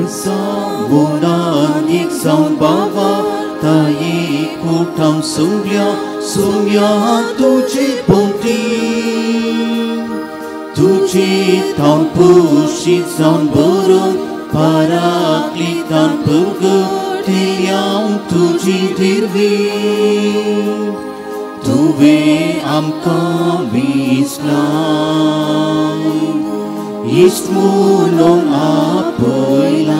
Munan ik sang bava tai kutang sumya tuji ponti tuji tang pushit sang burung paraklitan purga tiang tuji dirvi tuve amka Islam Ismulong apoilain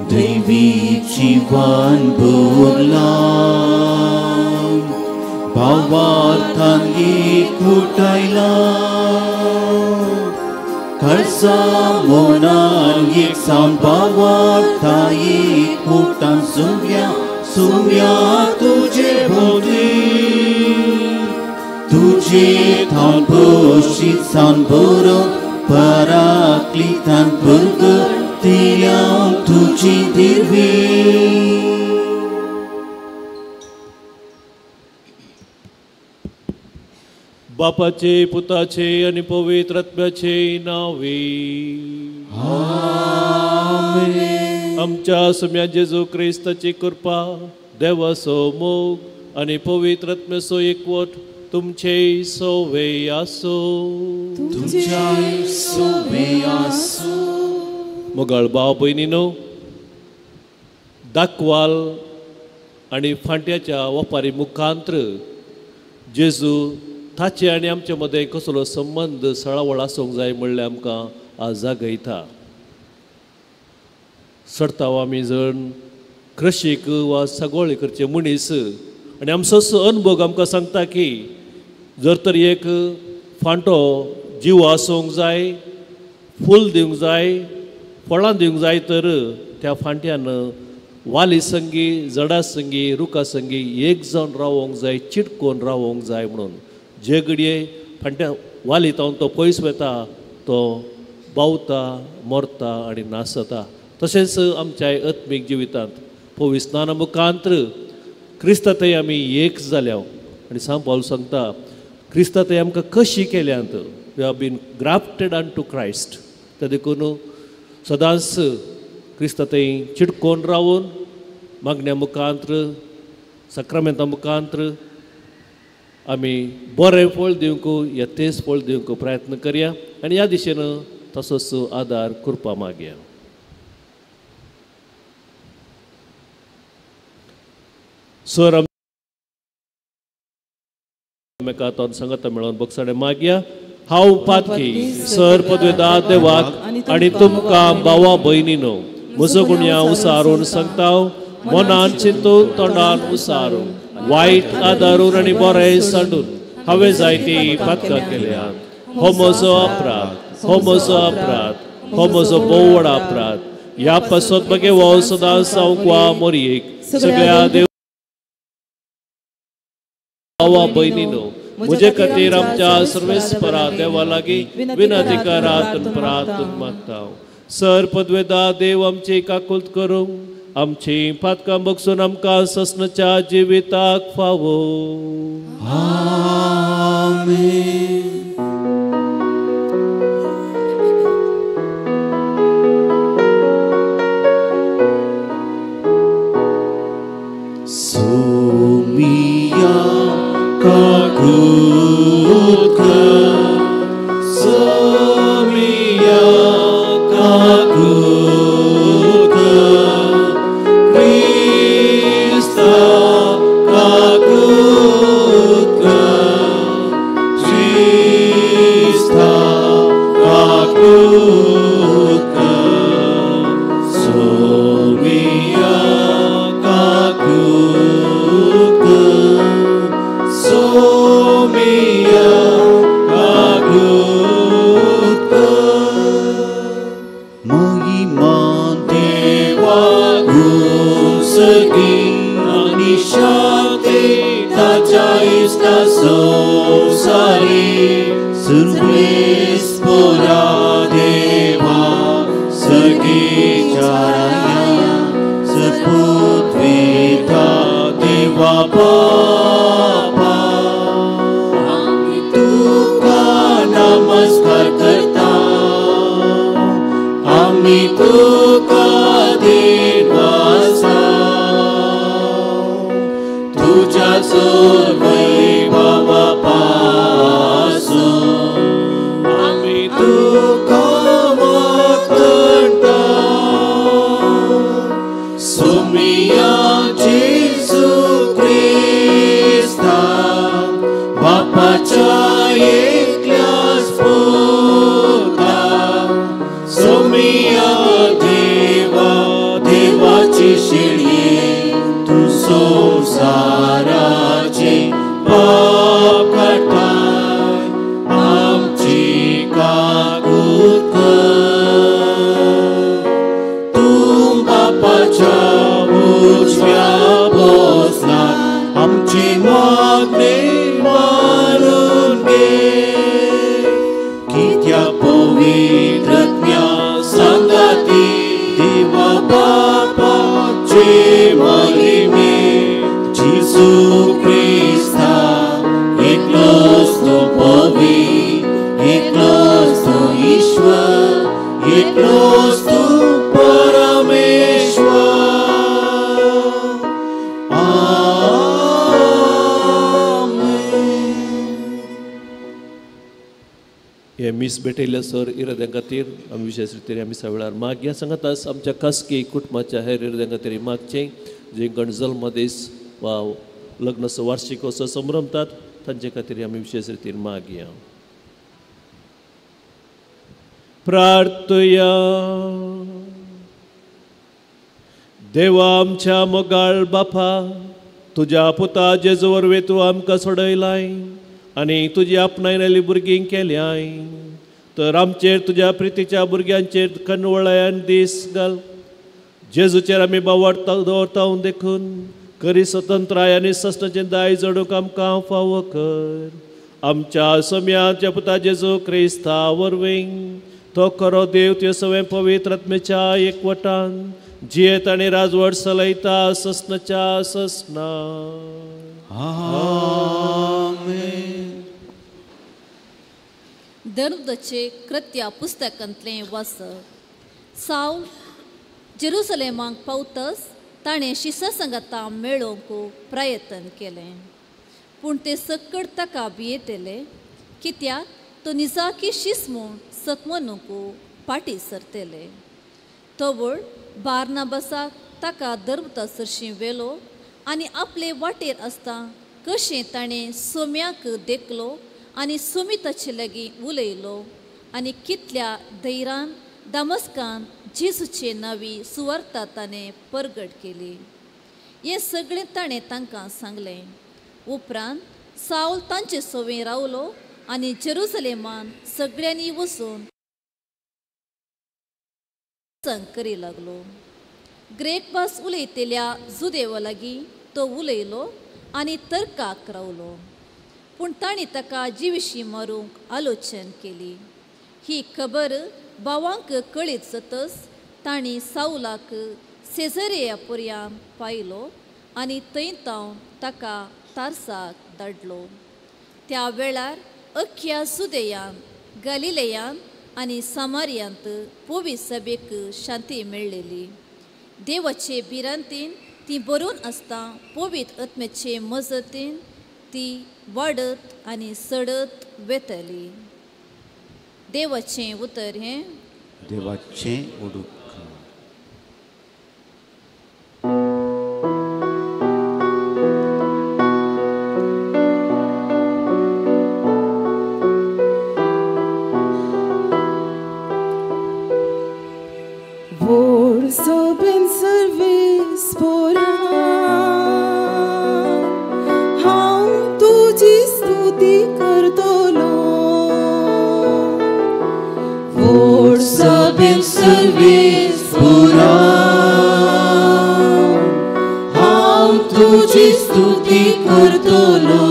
David Chivan burlang Bawatan ikutailang Karsa monan yiksan bawatan ikutan sumya tuje bodi Tuji tan pushit san burung paraklitan purga tiang tuji dirvi बापाचे पुताचे आणि पवित्र आत्म्याचे नावे आमेन. आमच्या सम्या जेजू ख्रिस्ताची कृपा देवाचो मोग आणि पवित्र आत्म्याचो एकवट तुमचे सोवे आसो. मोगाळ भाव भयणीनो, दाखवाल आणि फांट्याच्या वापारी मुखांत्र जेजू ताचे आनी आमचे मदें कसलो संबंध सळावळ आसूंक जाय म्हणलें आमकां आज जागयता. सडतांव आमी जण कृशीक वा सगळे करचे मनीस आनी आमचो अनुभव आमकां सांगता की जर तर एक फांटो जीव आसूंक जाय, फूल दिवंक जाय, फळां दिवंक जाय तर त्या फांट्यान वाली संगी, जडा संगी, रुखा संगी एक जावन रावोंक जाय, चिटकोवन रावोंक जाय. म्हणून जे घडये फांट्या वालीतावन तो पयस वता तो बावता, मरता आनी नासता. तशेंच आमच्या आत्मीक जिवितांत पवित्र स्नाना मुखांत्र क्रिस्तांतय आमी एक जाल्याव आनी सांग पावल सांगता क्रिस्तांतय आमकां कशी केल्यांत. We have been grafted on to Christ. ते देखून सदांच क्रिस्तांतय चिटकोवन रावून मागण्या मुखांत्र, सक्रामेंता मुखांत्र आमी बरें फळ दिवंक, येतेच फळ दिवंक प्रयत्न करया आनी ह्या दिशेन तसोच आदार कृपा मागया. सर एकांतान संगत मेळोन बक्षाडे मागया. हांव पातकी सर पदवेदार देवाक आनी तुमकां भावा भयणीनो म्हजो गुन्यांव उसारून सांगता. मनान चिंतून तोंडान उसारून वायट आदारून आनी बरें सांडून हांवें जायती पातकां केल्यात. हो म्हजो अपराध, हो म्हजो अपराध, हो म्हजो भोव व्हड अपराध. ह्या पासत मागे वो सदांच हांव वा मोरयेक सगळ्या देव भावा भयणीनो म्हजे खातीर आमच्या सर्वेस्परा देवा लागीं विनंती करात प्रार्थना मागता. सर पदवेदार देव आमची काकुलत करूंक आमची पातकां बगसून आमकां ससनाच्या जिविताक फावो. आमेन. Sumia kagutka, Sumia kagutka, Krista kagutka, Krista kagutka, Sumia kagutka, Sumia kagutka. महिमा देवा गुसगी आणि शक्ती ताच्या इष्टा संसारी सर्वेस्परा देवा सगळीच्या राया सपुत्वेता देवा बापा आम्ही तुका नमस्कार करता. आम्ही तुझ्या वैभवापासून आम्ही तुका मागता सोमिया जेजू ख्रिस्ता बापाच्या एकल्याच पुता सोमिया देवा देवाची शेळये तू संसाराचे पाप काटाय आमची काकूत कर तू बापाच्या उजव्या बसला आमची मागणी मारून घे कित्या पवित्रत्म्या संगाती देवा बापाचे महिमे जेजू ख्रिस्ता एकलोच तो पवित्र एकलोच तो ईश्वर एकलोच तो परमेश्वर हे मीस भेटयल्या सर इराद्यां खातीर आमी विशेश रितीन आमी सगळ्यार मागया सांगातास आमच्या खासगी कुटुंबाच्या हेर इराद्यां खातीर मागचें जे गण जल्म दीस वा लग्न वार्षिकोत्सव संभ्रमतात तांचे खातीर आमी विशेष रितीन मागया. प्रार्थया. देवा आमच्या मोगाळ बापा तुज्या पुता जेजू वरवीं तूं आमकां सोडयलाय आनी तुजी आपणायलेली भुरगीं केल्याय तर आमचेर तुज्या प्रितीच्या भुरग्यांचेर कनवळ्यान दीस घाल जेजूचेर आमी बावडता दवरता देखून खरी स्वतंत्राय आनी सश्टाचें दाय जोडूंक आमकां फावो कर आमच्या सोम्याच्या पुता जेजू क्रिस्ता वरवीं तो खरो देव त्यो सगळे पवित्र आत्मेच्या एकवटान जियेत आनी राजवट चलयता ससनाच्या ससना. धर्मदचे कृत्या पुस्तकांतलें वाचप. साऊल जेरुसलेमाक पावतच ताणें शिसा संगता मेळोवंक प्रयत्न केलें पूण ते सकट ताका भियेतले कित्याक तो निजाकी शिस म्हूण सकमनूक फाटीं सरतले. तवळ बार्नाबासाक ताका धर्मतासरशीं वेलो आनी आपले वाटेर आसता कशें ताणें सोम्याक देखलो आनी सोमी ताचे लागीं उलयलो आनी कितल्या धैर्यान दमस्कान जेजूचे नवी सुवार्ता ताणें परगट केली. हें सगळें ताणें तांकां सांगलें. उपरांत साऊल तांचे सोवें रावलो आनी जेरुसलेमान सगळ्यांनी वचून करी लागलो. ग्रेक भास उलयतल्या जुदेवा लागीं तो उलयलो आनी तर्काक रावलो पूण तांणी ताका जिविशी मारूंक आलोचन केली. ही खबर भावांक कळीत जातच तांणी साऊलाक सेझरिया पर्यंत पायलो आनी थंय तावन ताका तार्साक धाडलो. त्या वेळार अख्ख्या सुदेयांत गलिलेयांत आनी सामारियांत पवित्र सभेक शांती मेळ्ळेली. देवाचे भिरांतीन ती बरोवन आसता पवित्र आत्म्याचे मजतीन ती वाडत आनी सडत वेतली. देवाचें उतर हें देवाचें उडूक. Soben service poran हांव तुजी स्तुती करतलो. Lord Sabin service पुराण हांव तुजी स्तुती करतलो.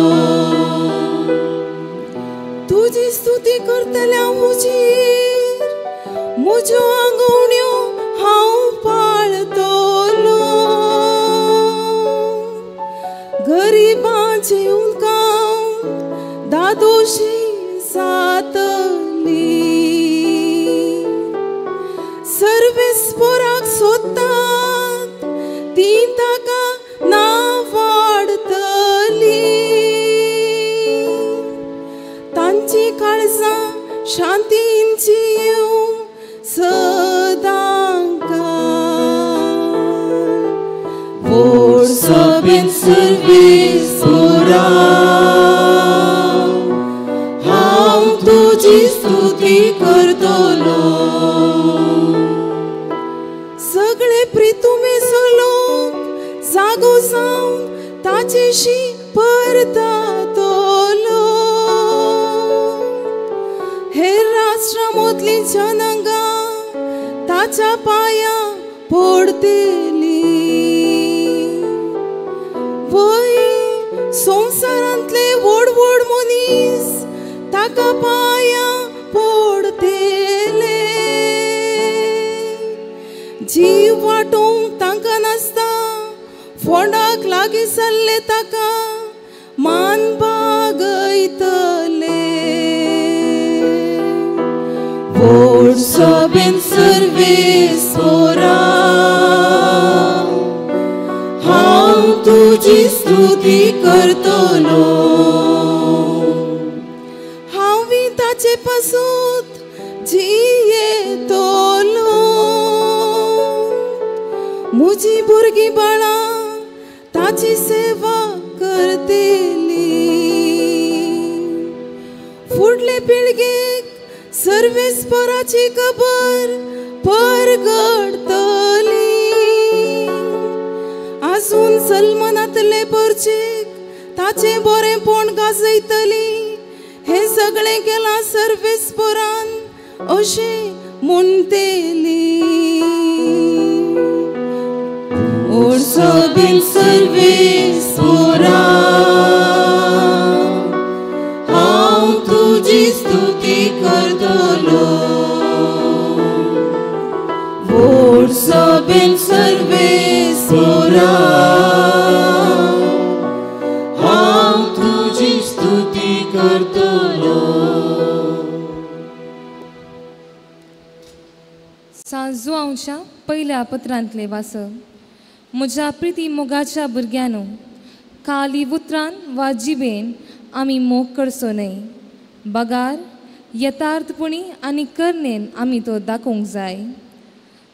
तुजी स्तुती करतल्या मुजीर म्हज्यो आंगवण्यो हांव पाळतलो. गरिबांचे उदकांत दादोशी जातली. सर्वेस्पराक सोदतात ती ताका नांव वाडतली. सर्वेस्परा हांव तुजी स्तुती करतलो सगळे प्रितुमेचो लोक जागो जावन ताचेशी परतातलो हेर राष्ट्रां मदली जनांगां ताच्या पांया पडटली वय संवसारांतले व्हड व्हड मनीस ताका पांया पडटले जीव वाटोवंक तांकां नासता फोंडाक लागीं जाल्ले ताका मान बागयतले व्हड सभेन सर्वेस्परा हांव तुजी स्तुती करतलो हांवी ताचे पासून जियेतलो म्हजी भुरगीं बाळां ताची सेवा करतली फुडले पिळगेक सर्वेस्पराची खबर परगडतली आजून सलमनांतले परचेक ताचे बरेपण गाजयतली हे सगळें केलां सर्वेस्परान अशें म्हणटली व्हड सभेन सर्वेस्परा हांव तुजी स्तुती करतलो व्हड सभेन सर्वेस्परा हांव तुजी स्तुती करतलो सांजुआंच्या पयल्या पत्रांतले वाचप म्हज्या प्रिती मोगाच्या भुरग्यांनो काली उतरान वा जिबेन आमी मोग करचो न्हय बगार यथार्थपणी आनी करनेन आमी तो दाखोवंक जाय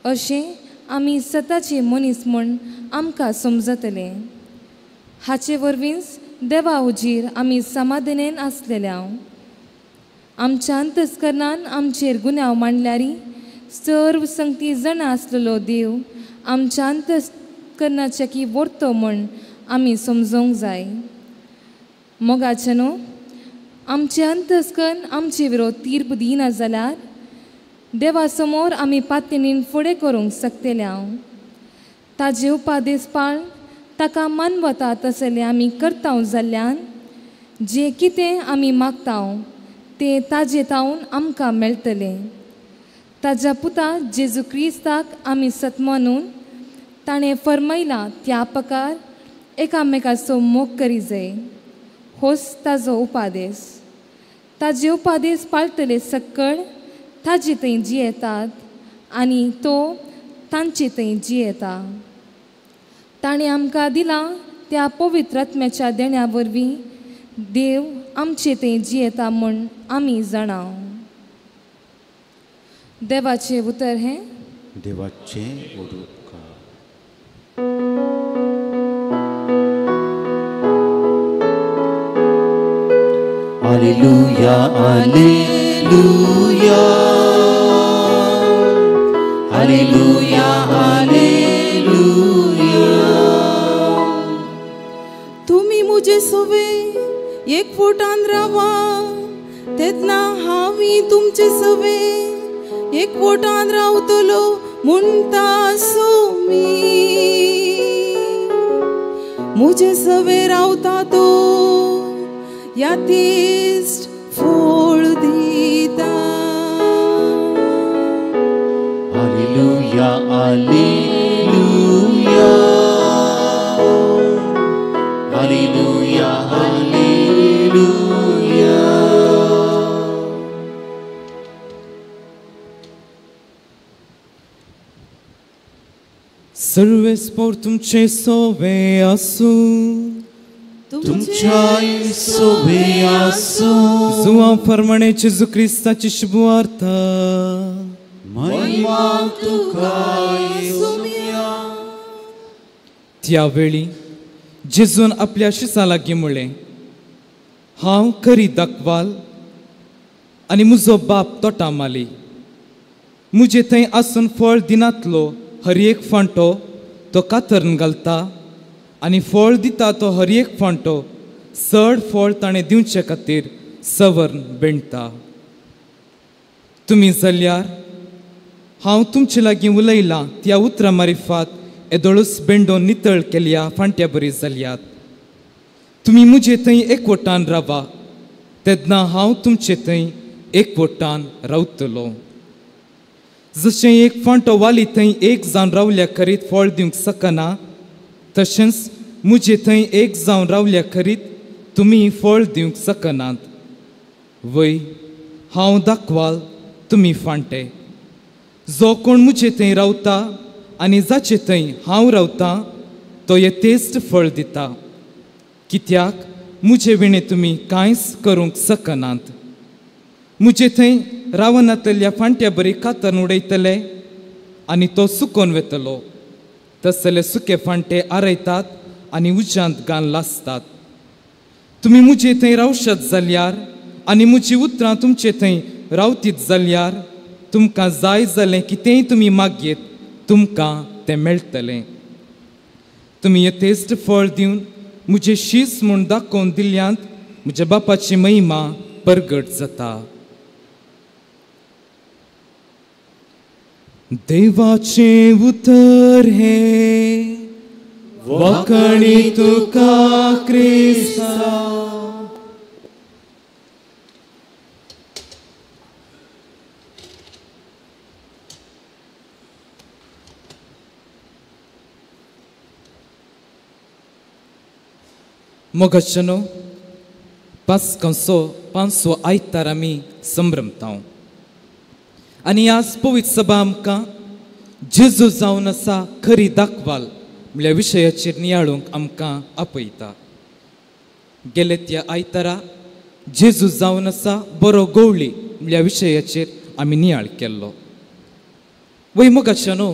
अशें आमी स्वताचे मनीस म्हूण आमकां समजतले हाचे वरवींच देवा उजीर आमी समाधानेन आसलेल्या आमच्या अंतस्करणान आमचेर गुन्यांव मांडल्यारी सर्व संगती जाणा आसलेलो देव आमच्या अंतस्करणाचे की वर्तो म्हूण आमी समजोवंक जाय मोगाचेनो आमचे अंतस्करण आमचे विरोध तीर्प दिना जाल्यार देवा समोर आमी पातयेनीन फुडें करूंक शकतल्या ताजे उपादेश पाळन ताका मानवता तसले आमी करता जाल्ल्यान जे कितें आमी मागता तें ताजे तावन आमकां मेळटलें ताज्या पुता जेजू क्रिस्ताक आमी सतमानून ताणें फरमायलां त्या प्रकार एकामेकाचो मोग करी जाय होच ताजो उपादेश ताजे उपादेश पाळटले सक्कळ ताजे थंय जियेतात आनी तो तांचे थंय जियेता ताणें आमकां दिलां त्या पवित्र आत्म्याच्या देण्या वरवीं देव आमचे थंय जियेता म्हूण आमी जाणा देवाचे उतर हें देवाचे उदक हालेलुया हालेलुया हालेलुया हालेलुया तुम्ही मुझे सोवे एक फोटान रावा तेदना हांवी तुमचे सवे एक फोटान रावतलो म्हणटा सोमी मुझे सवे रावता तो यातीस्ट फळ दिता हालेलुया हालेलुया हालेलुया हालेलुया सर्वेस्पोर तुमचे सोवे आसू तुमच्या सोबे आसू जुआ फरमाणे जेजू क्रिस्ताची शुभवार्ता महिमा तुका येसुया त्यावेळी जेजून आपल्या शिसा लागीं म्हणलें, हांव खरी दाखवाल आनी म्हजो बाप तोटा माली. मुजे थंय आसून फळ दिनातलो हर एक फांटो तो कातरून घालता आनी फळ दिता तो हर एक फांटो चड फळ ताणें दिवचे खातीर सवर्ण बेंडटा. तुमी जाल्यार हांव तुमचे लागीं उलयलां त्या उतरां मारिफात येदोळूच बेंडोन नितळ केल्या फांट्या बरी जाल्यात. तुमी मुजे थंय एकवटान रावा, तेन्ना हांव तुमचे थंय एकवटान रावतलो. जशें एक फांटो वाली थंय एक जावन रावल्या खरीत फळ दिवंक शकना, तशेंच मुजे थंय एक जावन रावल्या खरीत तुमी फळ दिवंक शकनात. वय हांव दाखवाल, तुमी फांटे. जो कोण मुजे थंय रावता आनी जाचे थंय हांव रावतां तो येतेच फळ दिता, कित्याक मुजे विणे तुमी कांयच करूंक शकनात. मुजे थंय रावनातल्या फांट्या बरी कातरून उडयतले आनी तो सुकोवन वेतलो. तसले सुके फांटे आरयतात आनी उज्यांत घालन लासतात. तुमी मुजे थंय रावशात जाल्यार आनी म्हजी उतरां तुमचे थंय रावतीत जाल्यार तुमकां जाय जालें कितेंय तुमी मागयेत तुमकां तें मेळटलें. तुमी येतेच फळ दिवन म्हजें शीस म्हूण दाखोवन दिल्यांत म्हज्या बापाची महिमा परगट जाता. देवाचे उतर हे वखणी तुका क्रिस्ता. मोगाचनो पांचवो आयतार आमी संभ्रमतांव आनी आज पवित्र सभा आमकां जेजू जावन आसा खरी दाखवाल म्हळ्या विशयाचेर नियाळूंक आमकां आपयता. गेले त्या आयतारा जेजू जावन आसा बरो गवळी म्हळ्या विशयाचेर आमी नियाळ केल्लो. वय मोगाचनो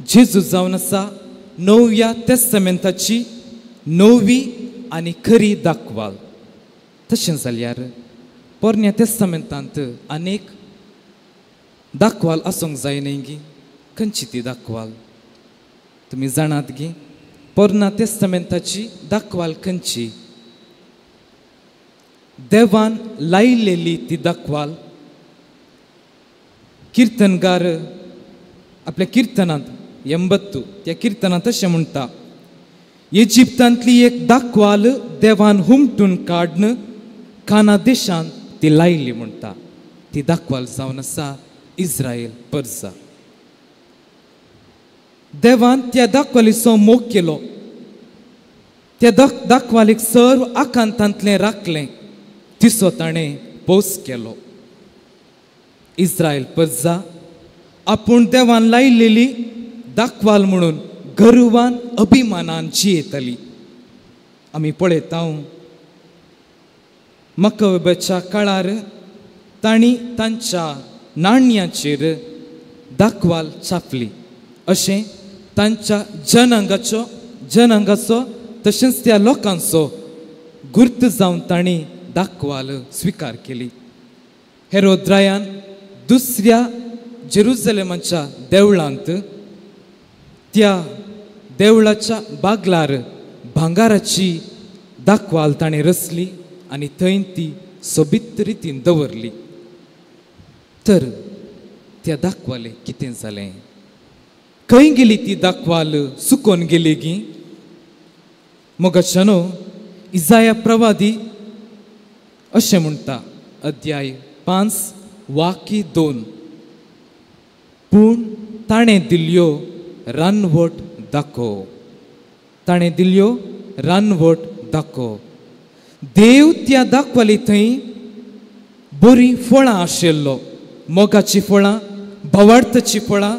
जेजू जावन आसा नव्या तेस्तामेंताची नवी आनी खरी दाखवाल. तशें जाल्यार पोरन्या तेस्तामेंतांत अनेक दाखवाल आसूंक जाय न्ही गी. खंयची ती दाखवाल तुमी जाणात गी? पोरन्या तेस्तामेंताची दाखवाल खंयची? देवान लायिल्लेली ती दाखवाल. किर्तनगार आपल्या किर्तनांत 80 त्या किर्तनांत अशें म्हणटा, इजिप्तांतली एक दाखवाल देवान हुमटून काडन काना देशांत ती लायिल्ली म्हणटा. ती दाखवाल जावन आसा इस्रायल पर्जा. देवान त्या दाखवालीचो मोग केलो. त्या दाखवालीक सर्व आकांतांतलें राखलें, तिसो ताणें पोस केलो. इस्रायल पर्जा आपूण देवान लायिल्लेली दाखवाल म्हणून गर्वान अभिमानान जियेतली. आमी पळयता मकबेच्या काळार तांणी तांच्या नाण्यांचेर दाखवाल छापली. अशें तांच्या जनांगाचो तशेंच त्या लोकांचो गुर्त जावन तांणी दाखवाल स्विकार केली. हेरोद्रायान दुसऱ्या जेरुसलेमाच्या देवळांत त्या देवळाच्या बागलार भांगाराची दाखवाल ताणें रचली आनी थंय ती सोबीत रितीन दवरली. तर त्या दाखवाले कितें जालें? खंय गेली ती दाखवाल? सुकोवन गेली गी? मोगाचनो इसाया प्रवादी अशें म्हणटा, अध्याय 5 वाक्य 2, पूण ताणें दिल्यो रानवट दाखोव. ताणें दिल्यो रानवट दाखोव. देव त्या दाखवाली थंय बरी फळां आशिल्लो, मोगाची फळां, भवार्थाची फळां,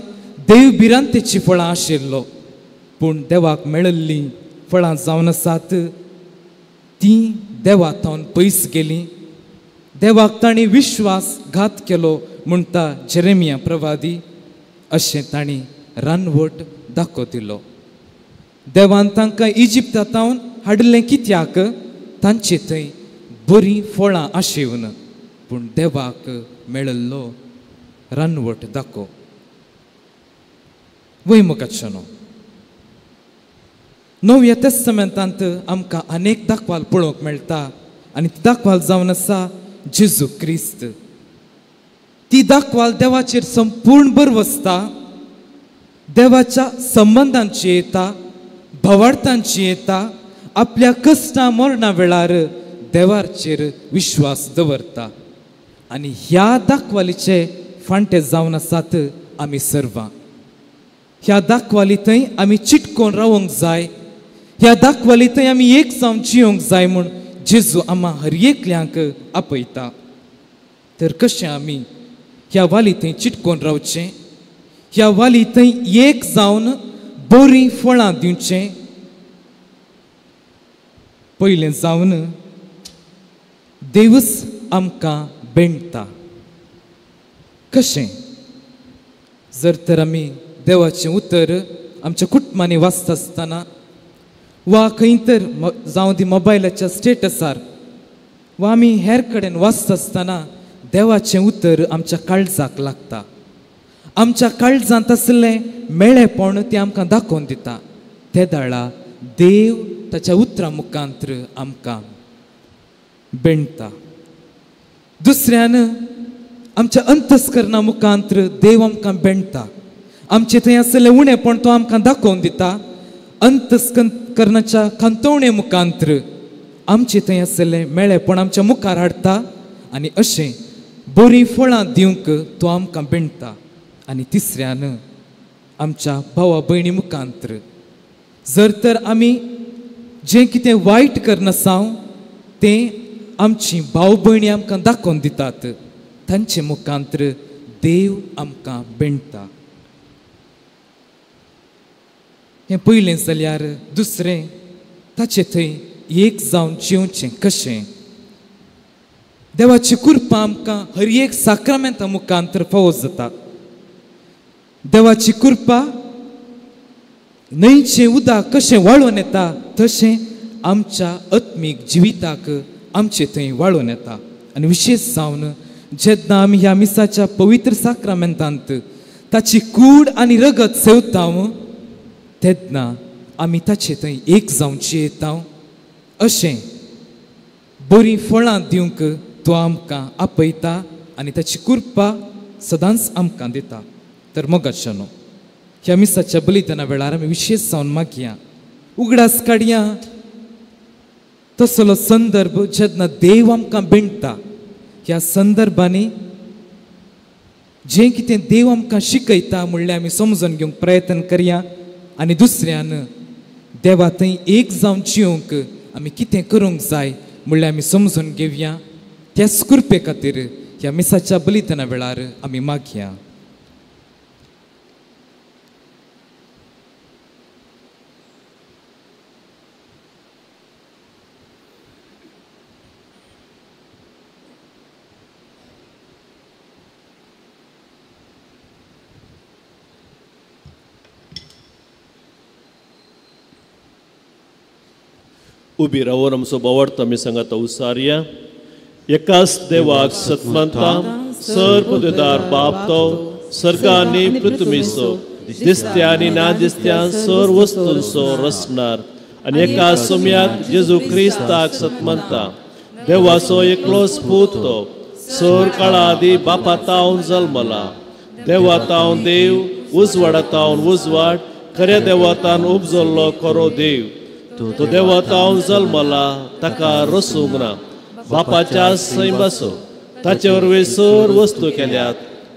देवबिरांतेची फळां आशिल्लो. पूण देवाक मेळिल्ली फळां जावन आसात ती देवा थावन पयस गेली. देवाक तांणी विश्वासघात केलो म्हणटा जेरेमिया प्रवादी. अशें तांणी रानवट दाखोव दिलो. देवान तांकां इजिप्तांतावन हाडलें कित्याक तांचे थंय बरीं फळां आशेवन पूण देवाक मेळिल्लो रानवट दाखो वैमुखाचो नव्या तेस्तमेंतांत आमकां अनेक दाखवाल पळोवंक मेळटा आनी ती दाखवाल जावन आसा जेजू क्रिस्त ती दाखवाल देवाचेर संपूर्ण बरवसता देवाच्या संबंधांची येता भवार्थांची येता आपल्या कश्टा मरणा वेळार देवाचेर विश्वास दवरता आनी ह्या दाखवालीचे फांटे जावन आसात आमी सर्वां ह्या दाखवाली थंय आमी चिटकोवन रावंक जाय ह्या दाखवाली थंय आमी एक जावन जियोंक जाय म्हूण जेजू आम्हा हर एकल्यांक आपयता तर कशें आमी ह्या वाली थंय चिटकोवन रावचें ह्या वाली थंय एक जावन बरीं फळां दिवचें पयलें जावन देवच आमकां बेंडटा कशें जर तर आमी देवाचें उतर आमच्या कुटुंबांनी वाचता आसतना वा खंय तर जावं ती मोबायलाच्या स्टेटसार वा आमी हेर कडेन वाचता आसतना देवाचें उतर आमच्या काळजाक लागता आमच्या काळजांत आसलें मेळेपण तें आमकां दाखोवन दिता ते दाळा देव ताच्या उतरा मुखांतर आमकां बेंडता दुसऱ्यान आमच्या अंतस्करणा मुखांतर देव आमकां बेंडता आमचे थंय आसलें उणेपण तो आमकां दाखोवन दिता अंतस्करणाच्या खांतवणे मुखांतर आमचे थंय आसलें मेळेपण आमच्या मुखार हाडटा आनी अशें बरीं फळां दिवंक तो आमकां बेंडता आनी तिसऱ्यान आमच्या भावा भयणी मुखांतर जर तर आमी जें कितें वायट करनासाव तें आमची भाव भयणी आमकां दाखोवन दितात तांचे मुखांतर देव आमकां बेंडता हें पयलें जाल्यार दुसरें ताचे थंय एक जावन जिवचें कशें देवाची कृपा आमकां हर एक साक्रामेंता मुखांतर फावो जाता देवाची कृपा न्हंयचें उदक कशें वाळून येता तशें आमच्या आत्मीक जिविताक आमचे थंय वाळून येता आनी विशेश जावन जेन्ना आमी ह्या मिसाच्या पवित्र साक्रामेंतांत ताची कूड आनी रगत सेवता तेन्ना आमी ताचे थंय एक जावन जियेता अशें बरीं फळां दिवंक तो आमकां आपयता आनी ताची कृपा सदांच आमकां दिता तर मोगाचनो ह्या मिसाच्या बलिदाना वेळार आमी विशेश जावन मागया उगडास काडया तसलो संदर्भ जेन्ना देव आमकां बेंडटा ह्या संदर्भांनी जें कितें देव आमकां शिकयता म्हणल्यार आमी समजून घेवंक प्रयत्न करया आनी दुसऱ्यान देवा थंय एक जावन जियोंक आमी कितें करूंक जाय म्हणल्यार आमी समजून घेवया त्याच कृपे खातीर ह्या मिसाच्या बलिदाना वेळार आमी मागया उबी रावून आमचो बोवाडतो आमी सांगात उसारया एकाच देवाक सतमंता सर्व पदवीदार बाप तो सर्गा आनी पृथ्वीचो दिसत्या आनी ना दिसत्या सर्व वस्तूंचो रचणार आनी एका सोम्याक जेजू क्रिस्ताक सतमंता देवाचो एकलोच पूत तो सर काळा आदी बापा तावन जल्मला देवातावन देव उजवाडातावन उजवाड खऱ्या देवातान उपजल्लो खरो देव तो देवातावन जल्मला ताका रसूंक ना बापाच्या सैम बसो ताचे वरवीं सर वस्तू केल्यात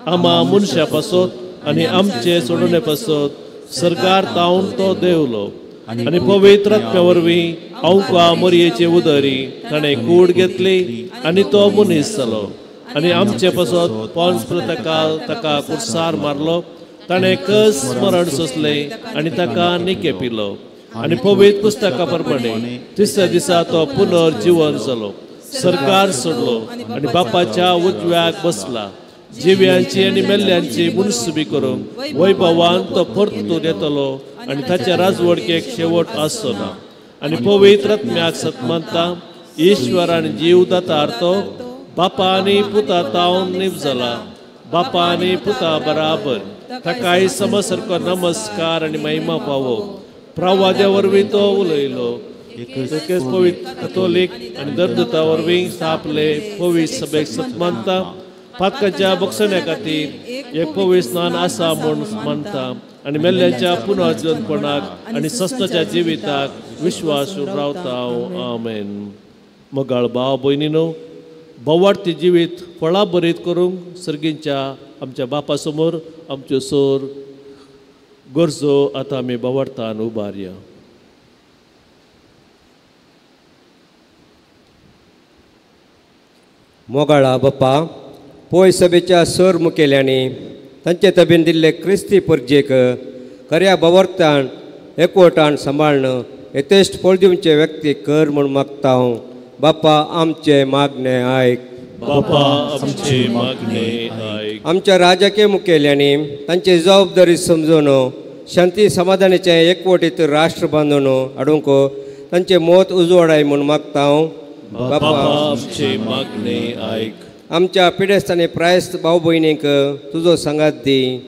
आमा मनशा पासत आनी आमचे सोडणे पासत सरकार तावन तो देवलो आनी पवित्र आत्म्या वरवीं औका मरयेचे उदरी ताणें कूड घेतली आनी तो मनीस जालो आनी आमचे पासत पोंच प्रतकाल ताका कुर्सार मारलो ताणें कस मरण सोंसलें आनी ताका निके पिलो आनी पवित्र पुस्तका प्रमाणे तिसऱ्या दिसा तो पुनर्जीवन जालो सरकार सोडलो आनी बापाच्या उजव्याक बसला जिव्यांची आनी मेल्ल्यांची मुनसुबी करूंक वैभवान तो परतून येतलो आनी ताच्या राजवडकेक शेवट आसचो ना आनी पवित्र आत्म्याक सत मानता ईश्वरान जीव दाता अर्थ बापा आनी पुता तावन निव जाला बापा आनी पुता बराबर ताकाय समसारको नमस्कार आनी महिमा फावो प्रवाद्या वरवीं तो उलयलो एकच पवित्र कॅथोलीक आनी दरदुता वरवीं स्थापले पवित्र सभेक सत मानता पातकाच्या बक्षण्या खातीर एक पवित्र स्नान आसा म्हूण मानता आनी मेल्ल्यांच्या पुनर्जन्मपणाक आनी सस्ताच्या जिविताक विश्वासून रावता हांव आमेन. मोगाळ भाव भयणीनो, बोवाडती जिवीत फळां बरीत करूंक सर्गींच्या आमच्या बापा समोर आमच्यो सोर गरजो आतां आमी बोवाडतान उबारया. मोगाळा बाप्पा, पोय सभेच्या सर मुखेल्यांनी तांचे तबेन दिल्ले क्रिस्ती परजेक खऱ्या बवरतान एकवटान सांबाळणं यथेश्ट फळ दिवचे व्यक्तीक कर म्हूण मागता हांव. बाप्पा, आमचे मागणे आयक. बापा, आमचे मागणे आयक. आमच्या राजकीय मुखेल्यांनी तांची जबाबदारी समजून शांती समाधानाचें एकवटीत राष्ट्र बांदून हाडूंक तांचे मत उजवाडाय म्हूण मागता हांव. बापा, आमचे मागणे आयक. आमच्या पिडेस्तांनी प्रायस्त भाव भयणीक तुजो सांगात दी.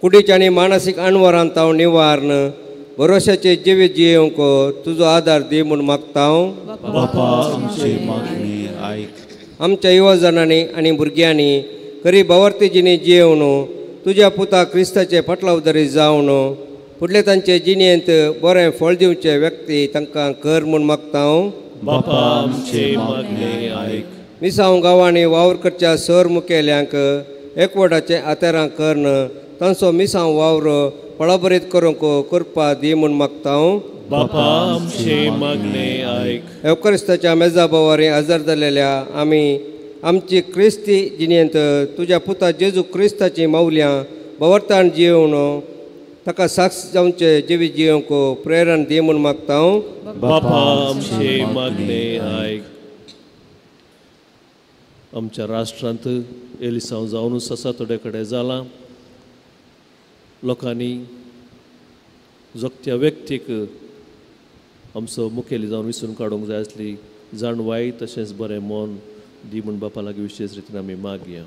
कुडीच्या आनी मानसीक अणवरांत हांव निवारण भरोशाचे जिवीत जियोंक तुजो आदार दी म्हूण मागता हांव. बापा, आमचे मागणे आयक. आमच्या युवजनांनी आनी भुरग्यांनी खरी बावर्तीजिणी जियेवन तुज्या पुता क्रिस्ताचे फाटलावदारी जावन फुडले तांचे जिणेंत बरें फळ दिवचे व्यक्ती तांकां कर म्हूण मागता हांव. बापा, आमचे मागणे आयक. मिसांव गांवांनी वावर करच्या सर मुखेल्यांक एकवटाचे आतेरां करन तांचो मिसांव वावर फळाबरीत करूंक करपा दी म्हूण मागता हांव. बापा, आमचे मागणे आयक. एवकरिस्ताच्या मेजा बोवारी हजर जाल्लेल्या आमी आमची क्रिस्ती जिणेंत तुज्या पुता जेजू क्रिस्ताची मौल्यां बवरतान जियोवन ताका साक्ष जावचे जिवीत जियोंक प्रेरण दी म्हूण मागता हांव. बापा, आमचे मागणे आयक. आमच्या राष्ट्रांत एलिसांव जावनूच आसा थोडे कडेन जालां. लोकांनी जगत्या व्यक्तीक आमचो मुखेली जावन विसरून काडूंक जाय आसली जाणवाय तशेंच बरें मन दी म्हूण बापा लागीं विशेश रितीन आमी मागया.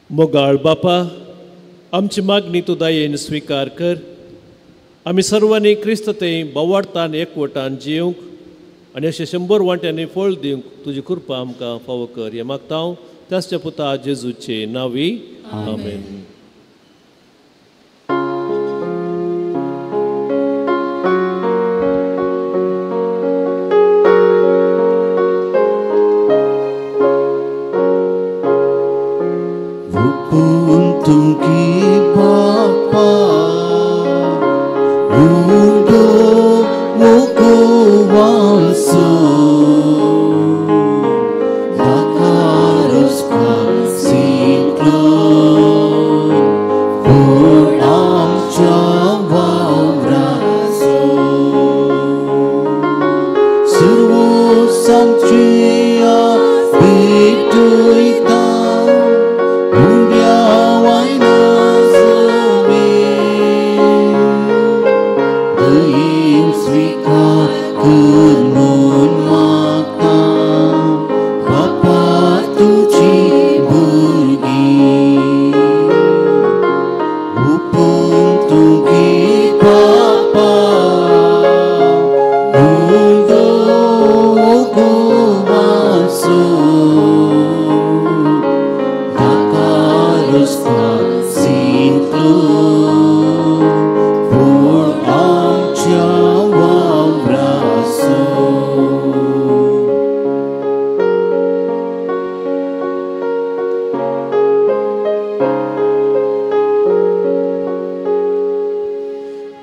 मोगाळ बापा, आमची मागणी तूं दयेन स्विकार कर. आमी सर्वांनी क्रिस्त थंय बोवाडतान एकवटान जियोंक आनी अशें 100 वांट्यांनी फळ दिवंक तुजी कृपा आमकां फावो कर हें मागता हांव त्याच्या पुता जेजूचे नांवी. आमेन.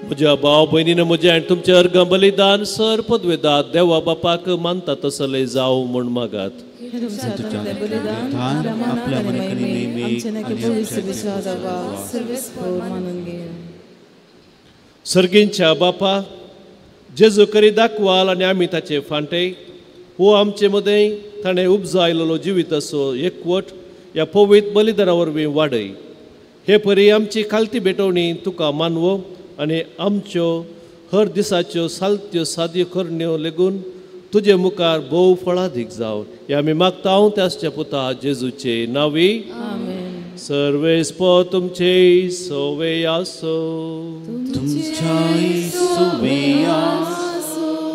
म्हज्या भाव भयणीन म्हजें आनी तुमचें अर्ग बलिदान सर पदवेदार देवा बापाक मानता तसलें जावं म्हूण मागात. सर्गींच्या बापा, जेजू करी दाखवाल आनी आमी ताचे फांटे हो आमचे मदें ताणें उपजायलो जिवीत असो एकवट ह्या पवित्र बलिदाना वरवीं वाडय. हे परी आमची खालती भेटवणी तुका मानवो आनी आमच्यो हर दिसाच्यो सालत्यो साद्यो करण्यो लेगून तुजे मुखार भोव फळादीक जावं हे आमी मागता हांव त्याच्या पुता जेजूचे नांवी. सर्वेस्पो तुमचे सोवे आसो.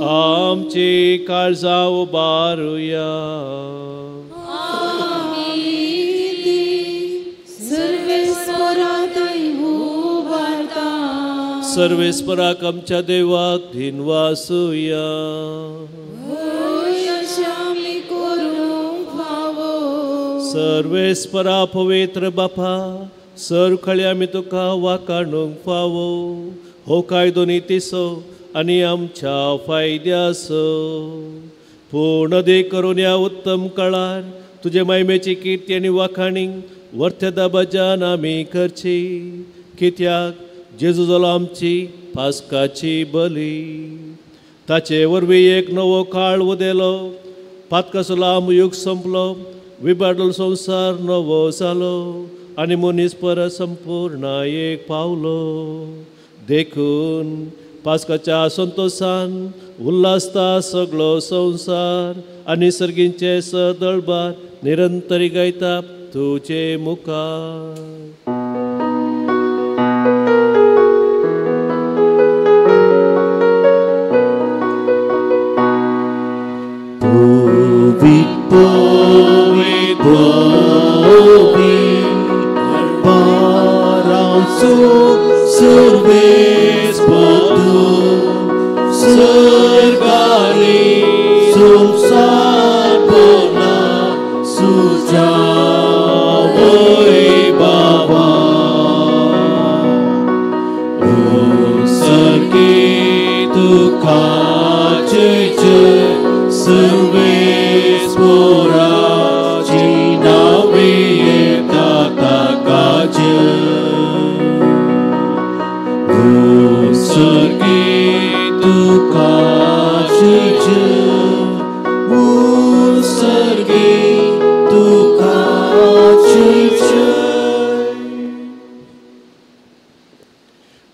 आमची काळजां उबारुया. सर्वेस्पराक आमच्या देवाक धिनवासुया. सर्वेस्परा पवित्र बापा सर खळी आमी तुका वाकाणूंक फावो. हो कायदो नितीसो आनी आमच्या फायद्यासो. पूर्ण देख करून ह्या उत्तम काळार तुजे महिमेची किर्ती आनी वाखाणी वर्थ दाबाजान आमी करची. कित्याक जेजू जालो आमची पास्काची बली. ताचे वरवीं एक नवो काळ उदेलो. पातकाचो लांब युग संपलो. विबाडलो संवसार नवो जालो आनी मनीस परत संपूर्ण एक पावलो. देखून पास्काच्या संतोषान उल्हासता सगळो संवसार आनी सर्गींचे सदळबार निरंतरी गायता तुजे मुखार.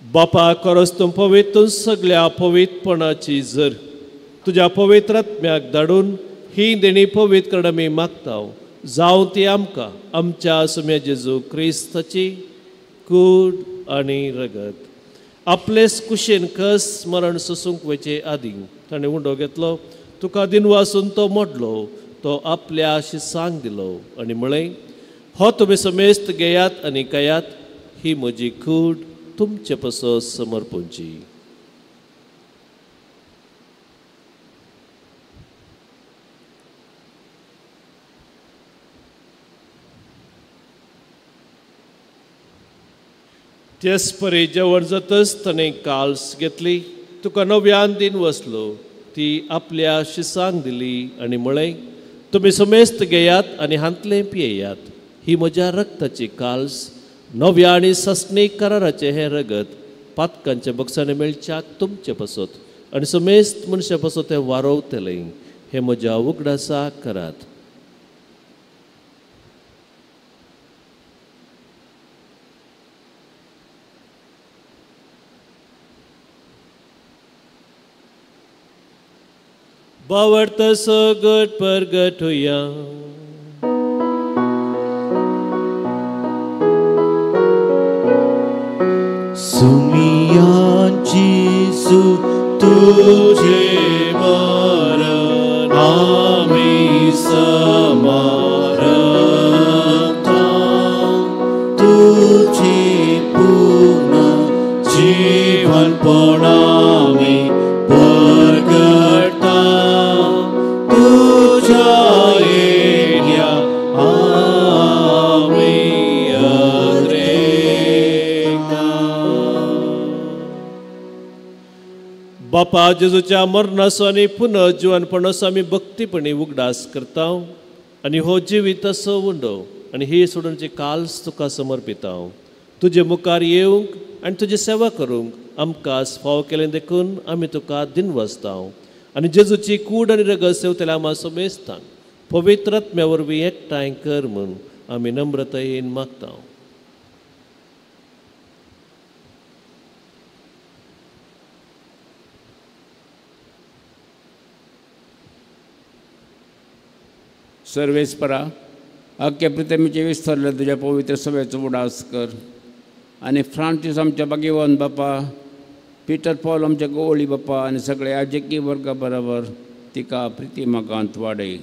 बापा खरोच तूं पवित्र सगळ्या पवित्रपणाची जर तुज्या पवित्र आत्म्याक धाडून ही देणी पवित्र करण आमी मागता. जावं ती आमकां आमच्या सुम्या जेजू क्रिस्ताची कूड आनी रगत. आपले कुशेन कस मरण सोसूंक वचे आदीं ताणें उंडो घेतलो. तुका दिनवासून तो मोडलो. तो आपल्या शिसांक दिलो आनी म्हळें, हो तुमी समेस्त घेयात आनी खायात. ही म्हजी कूड तुमचे पसो समर्पणची. तेच परी जेवण जातच ताणें काल्स घेतली. तुका नव्यान दिन वसलो. ती आपल्या शिसांक दिली आनी म्हळें, तुमी समेस्त घेयात आनी हांतलें पियेयात. ही म्हज्या रक्ताची काल्स नव्या आनी सस्नीक कराराचे हे रगत पातकांच्या बक्षांनी मेळच्याक तुमचे पसत आनी समेस्त मनशा पसत हें वारोवतलें. हे म्हज्या उगडासाक करात. बावडत सगट परगट होया. सुमियांची सु तुझे मरण आम्ही समारता. तुझे पूर्ण जीवनपण आम्ही परगटा. तुझ्या येण्या आम्ही बापा जेजूच्या मरणाचो आनी पुनर्जीवनपणाचो आमी भक्तीपणी उगडास करता. आनी हो जिवीत असो उंडो आनी ही सोडूनची काल्स तुका समर्पिता. तुजे मुखार येवंक आनी तुजी सेवा करूंक आमकां फाव केलें देखून आमी तुका दिनवासता. आनी जेजूची कूड आनी रगत सेवतले आमा समेस्तांक पवित्र आत्म्या वरवीं एकठांय कर म्हूण आमी नम्रतायेन मागता. सर्वेस्परा अख्ख्या पृथ्वीचे विस्तारले तुझ्या पवित्र सभेचो उडास कर आनी फ्रांसीस आमच्या भाग्यवान बापा, पिटर पॉल आमच्या गोवळी बापा आनी सगळे याजकी वर्गा बरोबर तिका प्रितीमाकांत वाडय.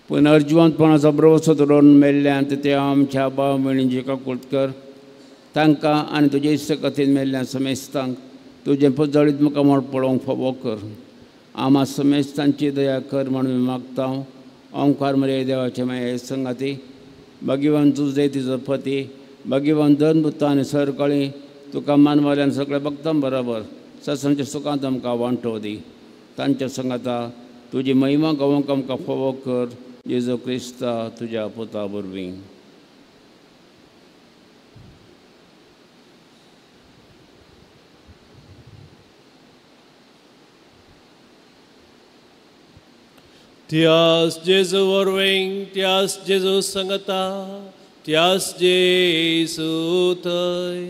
पुनर्जिवंतपणाचो भरवसो धरून मेल्ल्यांत ते आमच्या भाव भयणींची काकुळट कर. तांकां आनी तुजे इश्ट कथेन मेल्ल्या समेस्तांक तुजें पजळीत मुखामळ पळोवंक फावो कर. आम्हा समेस्तांची दया कर म्हणून मागता. ओंकार मरे देवाचे माये संगाती, भगवान तुझे तिजो पती, भगवान धनभुता आनी सरकळी तुका मानवाल्यान सगळ्या भक्तां बरोबर सत्संगाच्या सुखांत आमकां वांटो दी. तांच्या संगाता तुजी महिमा गावोवंक आमकां फावो कर. जेजू क्रिस्ता तुज्या पुता वरवीं. त्यास जेजू वरवीं, त्यास जेजू संगता, त्यास जेजू थंय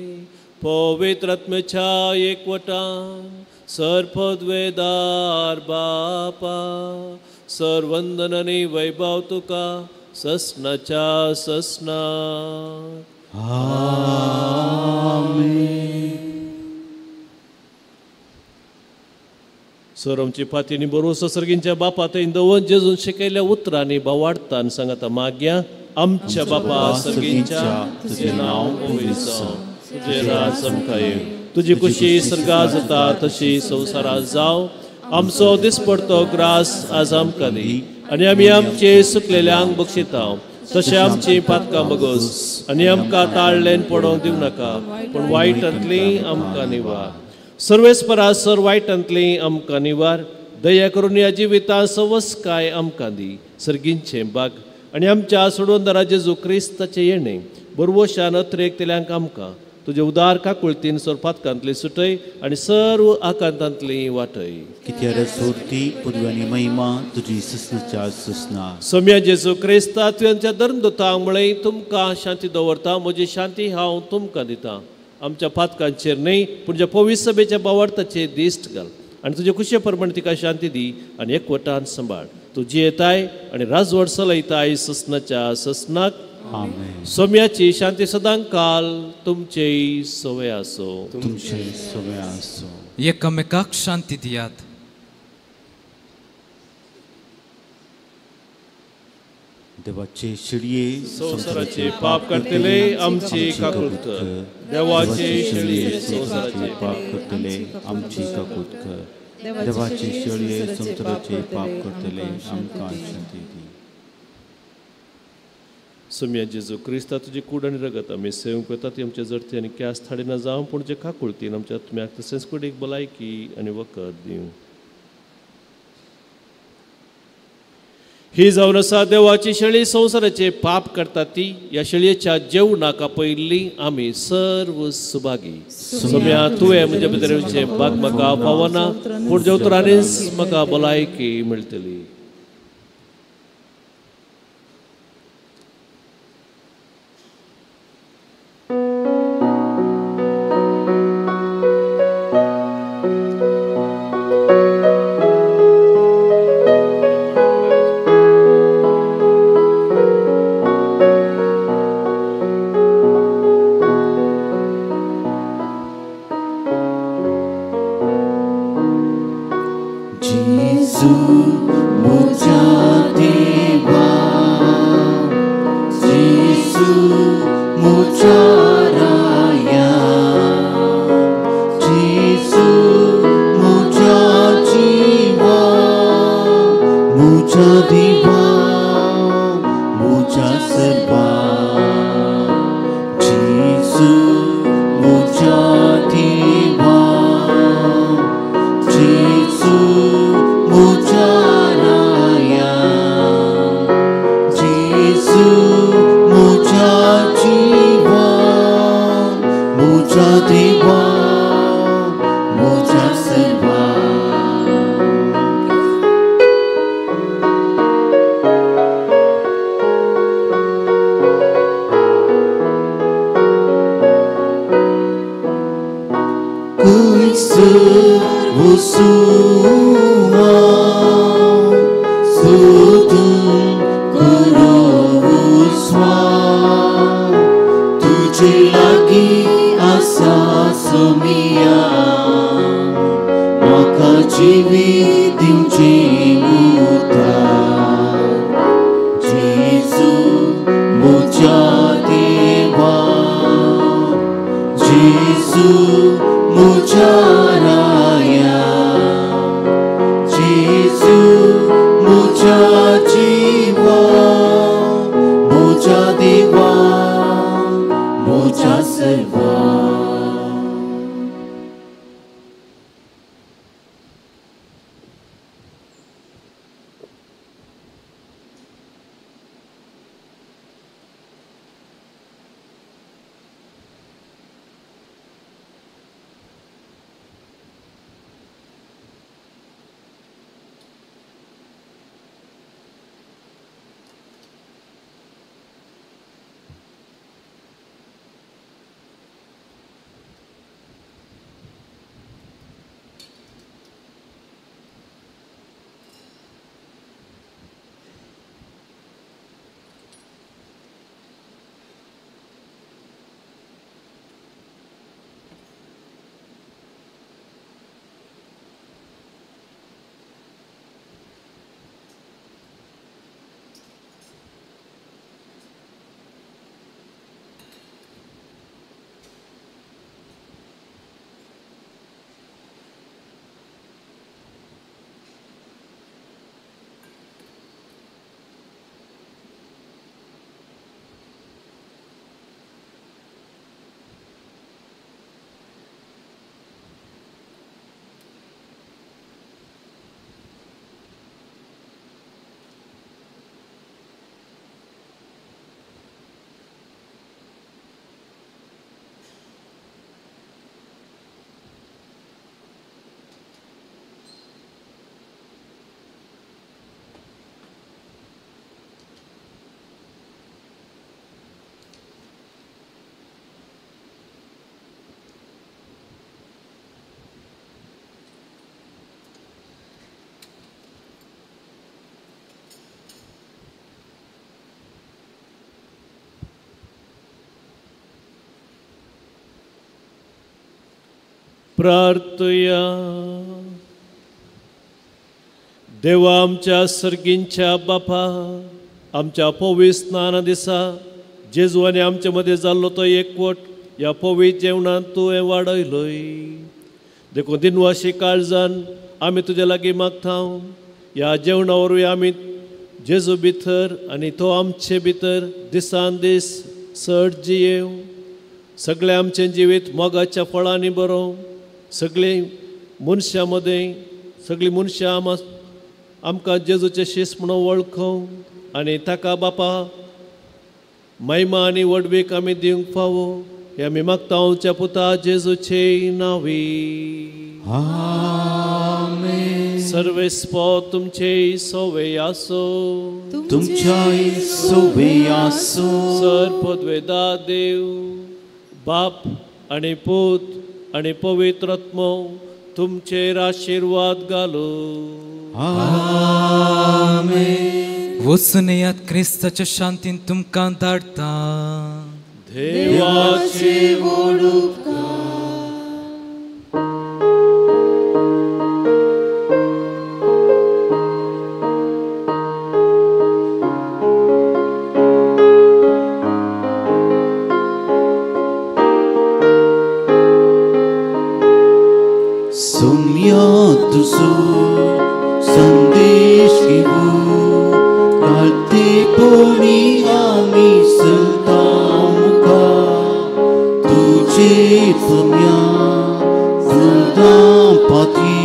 पवित्र आत्म्याच्या एकवटान सरपदवेदार बापा, सर्वंदन आनी वैभव तुका ससनाच्या ससनाक. सर आमची पातीनी बरोवसो सर्गींच्या बापा थंय दवन जेजून शिकयल्या उतरांनी भावार्थान सांगता मागया. आमच्या बापा सर्गींच्या, तुजें नांव पवित्र जावं, तुजें राज आमकां येवं, तुजी कुशी सर्गा जाता तशी संवसारांत जावं. आमचो दिसपडतो ग्रास आज आमकां दी आनी आमी आमचे सुकलेल्यांक बक्षिता तशें आमची पातकां बगोस आनी आमकां ताळलेन पडोवंक दिवं नाका, पूण वायटांतली आमकां निवार. सर्वेस्परा सर वायटांतली आमकां निवार. दया करून ह्या जिवितां सवस्काय आमकां दी. सर्गींचें बाग आनी आमच्या सोडवणदारा जेजू क्रिस्ताचें येणें बरवशान अत्रेक तेल्यांक आमकां तुजे उदार काकुळतीन सर पातकांतली सुटय आनी सर्व आकांतांतली वाटय. कित्यार सोरती पुदवानी महिमा तुजी ससनाच्या ससनाक. सोम्या जेजू क्रिस्ता तुवेंच्या धर्मदूतांक म्हळें तुमकां शांती दवरता, म्हजी शांती हांव तुमकां दितां. आमच्या पातकांचेर न्हय पूण ज्या पवित्र सभेच्या भावार्थाचेर दिश्ट घाल आनी तुजे कुशे प्रमाणे तिका शांती दी आनी एकवटान सांबाळ. तुजी येताय आनी राजवट चलयताय ससनाच्या ससनाक. सोम्याची शांती सदां काल तुमचेय सवय आसो. तुमचे सवय आसो. एकामेकाक शांती दियात. देवाचे शिडये संवसाराचे पाप करतले आमची काकुळट कर. देवाचे शिडये संवसाराचे पाप करतले आमची काकुळट कर. देवाचे शिडये संवसाराचे पाप करतले आमकां शांती दी. सोम्या जेजू क्रिस्ता तुजी कूड आनी रगत आमी सेवंक करता ती आमच्या जडती आनी क्यास थाडी ना जावं, पूण जे काकुळतीन आमच्या आत्म्याक तशेंच कुडीक भलायकी आनी वखद दिवं. ही जावन आसा देवाची शेळी संवसाराचे पाप करता ती. ह्या शेळयेच्या जेवणाका पयली आमी सर्व सुभागी. सोम्या तुवें म्हज्या भितर बाग म्हाका पावना, पूण जेवतरांनीच म्हाका भलायकी मेळटली. प्रार्थया. देवा आमच्या सर्गींच्या बापा, आमच्या पवित्र स्नाना दिसा जेजुवाने आमच्या मध्ये जाल्लो तो एकवट या पवित्र जेवणात तू हे वाडयलोय. देखून दिनवाशी काळजान आमी तुज्या लागीं मागता. या जेवणा वरवीं आमी जेजू भितर आनी तो आमचे भितर दिसान दीस चड जियेव. सगळे आमचें जिवीत मोगाच्या फळांनी बरोव. सगळीं मनशां मदें सगळीं मनशां आमकां जेजूचे शिस म्हणून वळखूं आनी ताका बापा महिमा आनी वडवीक आमी दिवंक फावो. हे आमी मागता आमच्या पुता जेजूचे नांवी. आमेन. सर्वेस्पो तुमचे सोवे आसो. तुमच्याय सोबे आसो. सर्वपदवेदा देव बाप आनी पूत आनी पवित्र आत्मो तुमचेर आशीर्वाद घालो. आमेन. वचून येयात क्रिस्ताच्या शांतीन तुमकां धाडटा. देवाचे सोम्या तुझो संदेश घेऊ घालते पोणी आमी चलता मुखार. तुझे सोम्या संतां पाती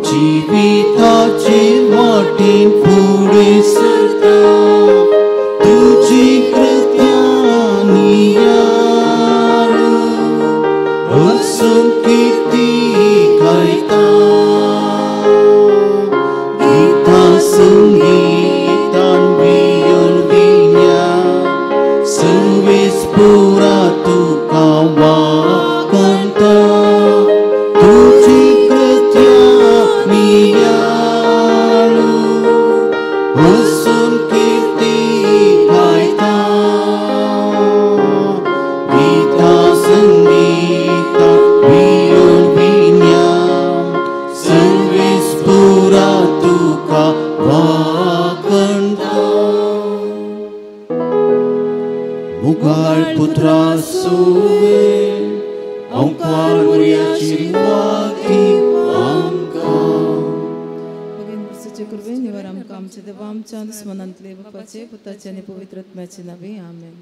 जिविताचे वाटेन फुडें सरता. तुझी कृत्यां नियाळ वचून कीर्ती गायता. गितां संगीतान वियोलविल्या सर्वेस पुरा तुका वाकंता. तुझी कृत्यां नियाळ वचून कीर्ती गायता. गितां संगीतान वियोलविल्या सर्वेस पुरा तुका वाकंता. मुगाळ पुत्रा सोवे ओंकार मुर्याची वाती आमकां. भगवान कृष्णाचे कृपेन निवार आमकां आमच्या देवा आमच्या दुस्मनांतले बापाचे पुताचे आनी पवित्र आत्म्याचे नावे आमेन.